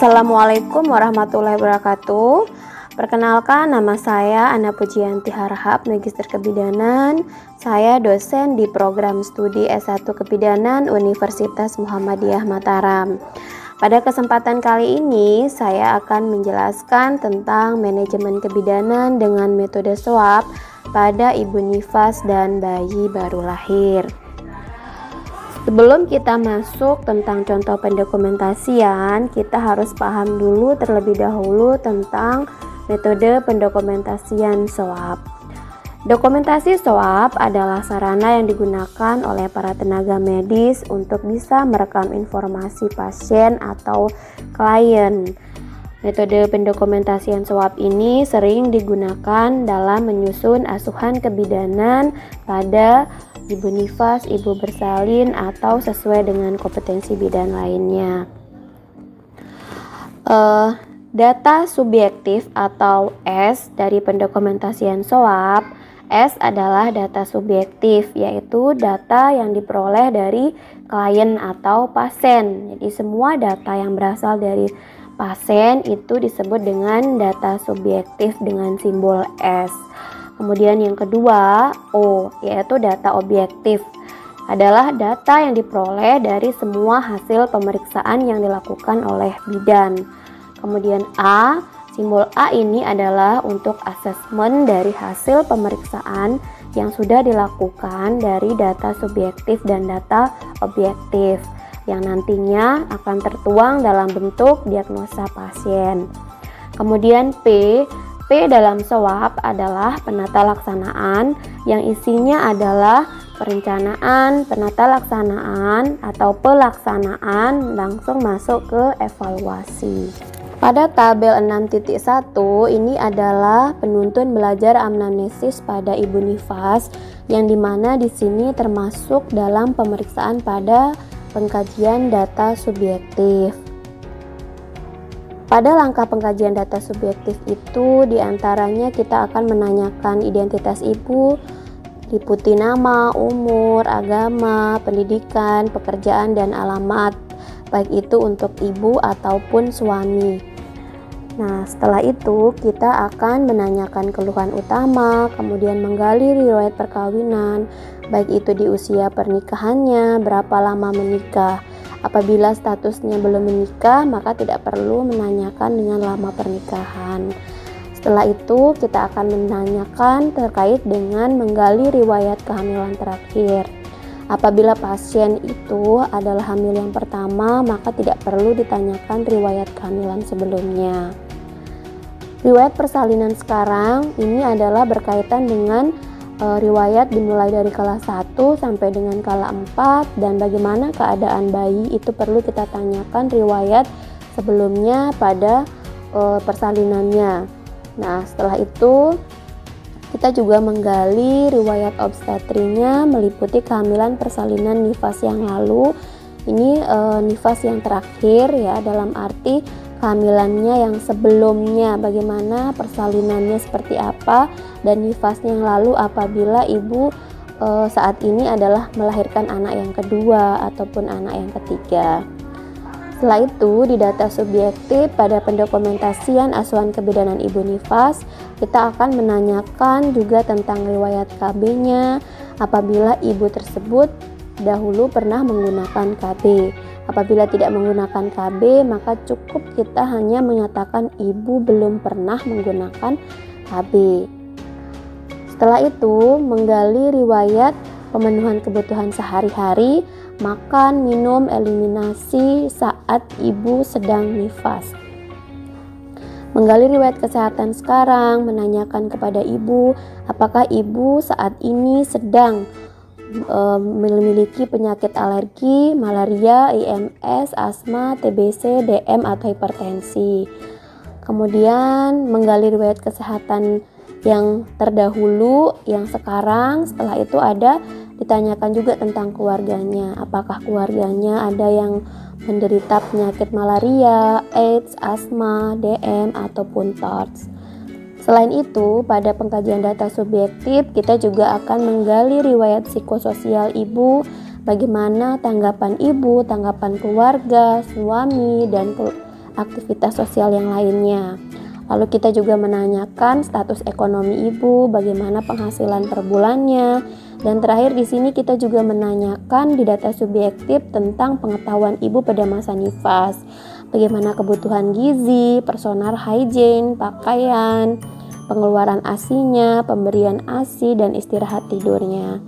Assalamualaikum warahmatullahi wabarakatuh. Perkenalkan, nama saya Ana Pujianti Harahap, Magister Kebidanan. Saya dosen di program studi S1 Kebidanan Universitas Muhammadiyah Mataram. Pada kesempatan kali ini, saya akan menjelaskan tentang manajemen kebidanan dengan metode SWAP pada ibu nifas dan bayi baru lahir. Sebelum kita masuk tentang contoh pendokumentasian, kita harus paham dulu terlebih dahulu tentang metode pendokumentasian SWAP. Dokumentasi SWAP adalah sarana yang digunakan oleh para tenaga medis untuk bisa merekam informasi pasien atau klien. Metode pendokumentasian SWAP ini sering digunakan dalam menyusun asuhan kebidanan pada ibu nifas, ibu bersalin, atau sesuai dengan kompetensi bidan lainnya. Data subjektif atau S dari pendokumentasian SWAP. S adalah data subjektif, yaitu data yang diperoleh dari klien atau pasien. Jadi semua data yang berasal dari pasien itu disebut dengan data subjektif dengan simbol S. Kemudian yang kedua, O, yaitu data objektif, adalah data yang diperoleh dari semua hasil pemeriksaan yang dilakukan oleh bidan. Kemudian A, simbol A ini adalah untuk asesmen dari hasil pemeriksaan yang sudah dilakukan dari data subjektif dan data objektif, yang nantinya akan tertuang dalam bentuk diagnosa pasien. Kemudian P dalam SWAP adalah penata laksanaan yang isinya adalah perencanaan, penata laksanaan, atau pelaksanaan langsung masuk ke evaluasi. Pada tabel 6.1 ini adalah penuntun belajar anamnesis pada ibu nifas, yang dimana di sini termasuk dalam pemeriksaan pada pengkajian data subjektif. Pada langkah pengkajian data subjektif itu diantaranya kita akan menanyakan identitas ibu, liputi nama, umur, agama, pendidikan, pekerjaan, dan alamat, baik itu untuk ibu ataupun suami. Nah, setelah itu kita akan menanyakan keluhan utama, kemudian menggali riwayat perkawinan, baik itu di usia pernikahannya, berapa lama menikah. Apabila statusnya belum menikah, maka tidak perlu menanyakan dengan lama pernikahan. Setelah itu, kita akan menanyakan terkait dengan menggali riwayat kehamilan terakhir. Apabila pasien itu adalah hamil yang pertama, maka tidak perlu ditanyakan riwayat kehamilan sebelumnya. Riwayat persalinan sekarang ini adalah berkaitan dengan riwayat dimulai dari kala 1 sampai dengan kala 4, dan bagaimana keadaan bayi itu perlu kita tanyakan riwayat sebelumnya pada persalinannya. Nah, setelah itu kita juga menggali riwayat obstetrinya meliputi kehamilan persalinan nifas yang lalu. Ini nifas yang terakhir ya, dalam arti kehamilannya yang sebelumnya bagaimana, persalinannya seperti apa, dan nifasnya yang lalu apabila ibu saat ini adalah melahirkan anak yang kedua ataupun anak yang ketiga. Setelah itu, di data subjektif pada pendokumentasian asuhan kebidanan ibu nifas, kita akan menanyakan juga tentang riwayat KB-nya apabila ibu tersebut dahulu pernah menggunakan KB. Apabila tidak menggunakan KB, maka cukup kita hanya menyatakan ibu belum pernah menggunakan KB. Setelah itu, menggali riwayat pemenuhan kebutuhan sehari-hari, makan, minum, eliminasi saat ibu sedang nifas. Menggali riwayat kesehatan sekarang, menanyakan kepada ibu apakah ibu saat ini sedang memiliki penyakit alergi, malaria, IMS, asma, TBC, DM, atau hipertensi. Kemudian menggali riwayat kesehatan yang terdahulu, yang sekarang. Setelah itu ada ditanyakan juga tentang keluarganya. Apakah keluarganya ada yang menderita penyakit malaria, AIDS, asma, DM, ataupun TORCH. Selain itu, pada pengkajian data subjektif, kita juga akan menggali riwayat psikososial ibu, bagaimana tanggapan ibu, tanggapan keluarga, suami, dan aktivitas sosial yang lainnya. Lalu kita juga menanyakan status ekonomi ibu, bagaimana penghasilan per bulannya, dan terakhir di sini kita juga menanyakan di data subjektif tentang pengetahuan ibu pada masa nifas, bagaimana kebutuhan gizi, personal hygiene, pakaian, pengeluaran ASI-nya, pemberian ASI, dan istirahat tidurnya.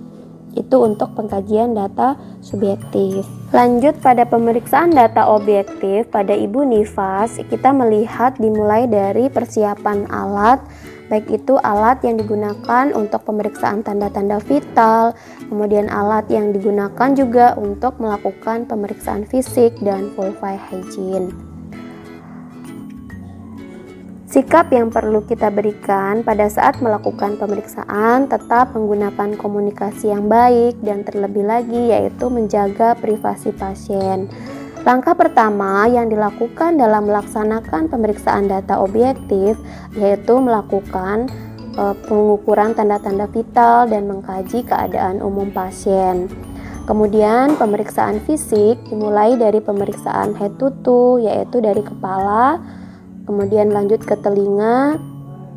Itu untuk pengkajian data subjektif. Lanjut pada pemeriksaan data objektif pada ibu nifas, kita melihat dimulai dari persiapan alat, baik itu alat yang digunakan untuk pemeriksaan tanda-tanda vital, kemudian alat yang digunakan juga untuk melakukan pemeriksaan fisik dan vulva hygiene. Sikap yang perlu kita berikan pada saat melakukan pemeriksaan tetap menggunakan komunikasi yang baik dan terlebih lagi yaitu menjaga privasi pasien. Langkah pertama yang dilakukan dalam melaksanakan pemeriksaan data objektif yaitu melakukan pengukuran tanda-tanda vital dan mengkaji keadaan umum pasien. Kemudian pemeriksaan fisik dimulai dari pemeriksaan head to toe yaitu dari kepala, kemudian lanjut ke telinga,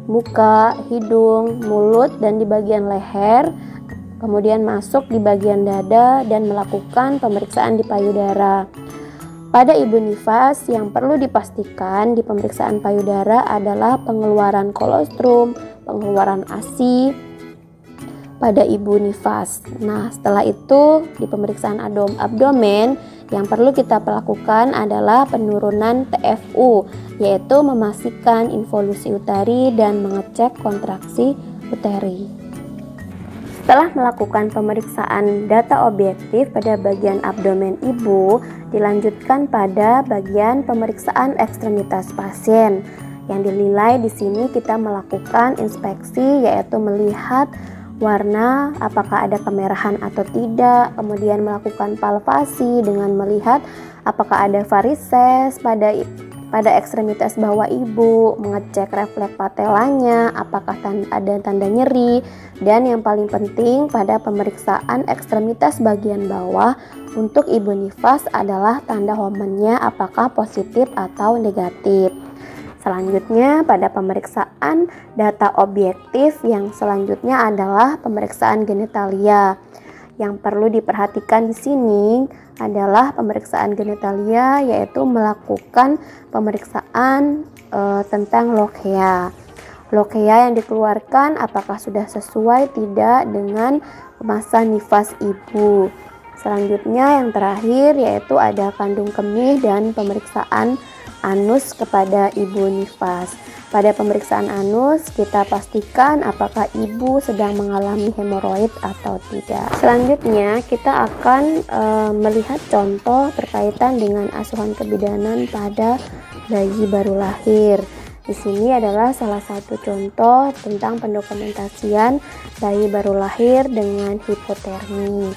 muka, hidung, mulut, dan di bagian leher, kemudian masuk di bagian dada dan melakukan pemeriksaan di payudara. Pada ibu nifas yang perlu dipastikan di pemeriksaan payudara adalah pengeluaran kolostrum, pengeluaran ASI pada ibu nifas. Nah, setelah itu di pemeriksaan abdomen yang perlu kita lakukan adalah penurunan TFU, yaitu memastikan involusi uteri dan mengecek kontraksi uteri. Setelah melakukan pemeriksaan data objektif pada bagian abdomen ibu, dilanjutkan pada bagian pemeriksaan ekstremitas pasien. Yang dinilai di sini kita melakukan inspeksi, yaitu melihat warna, apakah ada kemerahan atau tidak, kemudian melakukan palpasi dengan melihat apakah ada varises pada ekstremitas bawah ibu, mengecek refleks patelanya, apakah ada tanda nyeri, dan yang paling penting pada pemeriksaan ekstremitas bagian bawah untuk ibu nifas adalah tanda Homannya apakah positif atau negatif. Selanjutnya pada pemeriksaan data objektif yang selanjutnya adalah pemeriksaan genitalia. Yang perlu diperhatikan di sini adalah pemeriksaan genitalia yaitu melakukan pemeriksaan tentang lochia. Lochia yang dikeluarkan apakah sudah sesuai tidak dengan masa nifas ibu. Selanjutnya yang terakhir yaitu ada kandung kemih dan pemeriksaan anus kepada ibu nifas. Pada pemeriksaan anus kita pastikan apakah ibu sedang mengalami hemoroid atau tidak. Selanjutnya kita akan melihat contoh berkaitan dengan asuhan kebidanan pada bayi baru lahir. Di sini adalah salah satu contoh tentang pendokumentasian bayi baru lahir dengan hipotermi.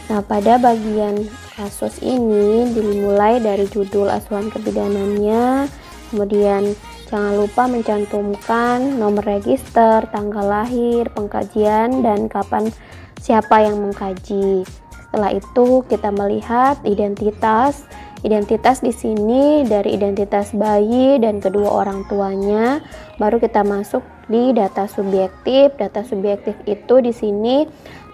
Nah, pada bagian kasus ini dimulai dari judul asuhan kebidanannya, kemudian jangan lupa mencantumkan nomor register, tanggal lahir, pengkajian, dan kapan siapa yang mengkaji. Setelah itu kita melihat identitas. Identitas di sini dari identitas bayi dan kedua orang tuanya, baru kita masuk di data subjektif. Data subjektif itu di sini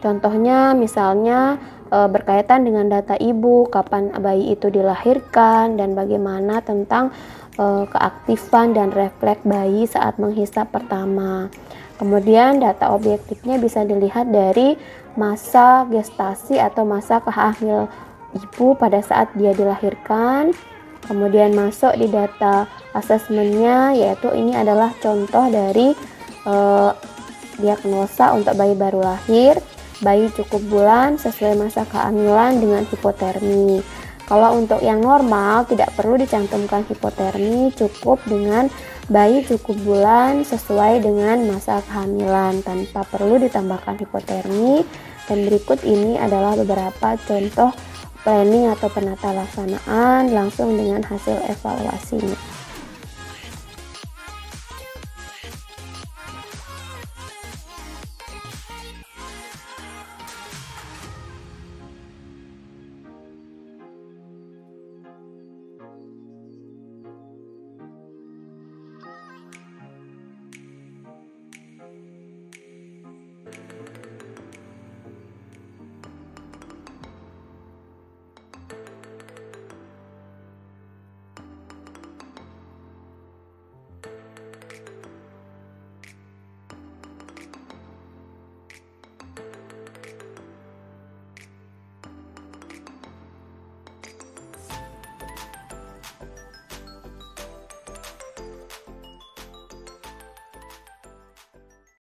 contohnya misalnya berkaitan dengan data ibu, kapan bayi itu dilahirkan, dan bagaimana tentang keaktifan dan refleks bayi saat menghisap pertama. Kemudian data objektifnya bisa dilihat dari masa gestasi atau masa kehamilan ibu pada saat dia dilahirkan. Kemudian masuk di data asesmennya, yaitu ini adalah contoh dari diagnosa untuk bayi baru lahir. Bayi cukup bulan sesuai masa kehamilan dengan hipotermi. Kalau untuk yang normal tidak perlu dicantumkan hipotermi, cukup dengan bayi cukup bulan sesuai dengan masa kehamilan tanpa perlu ditambahkan hipotermi. Dan berikut ini adalah beberapa contoh planning atau penata laksanaan langsung dengan hasil evaluasinya.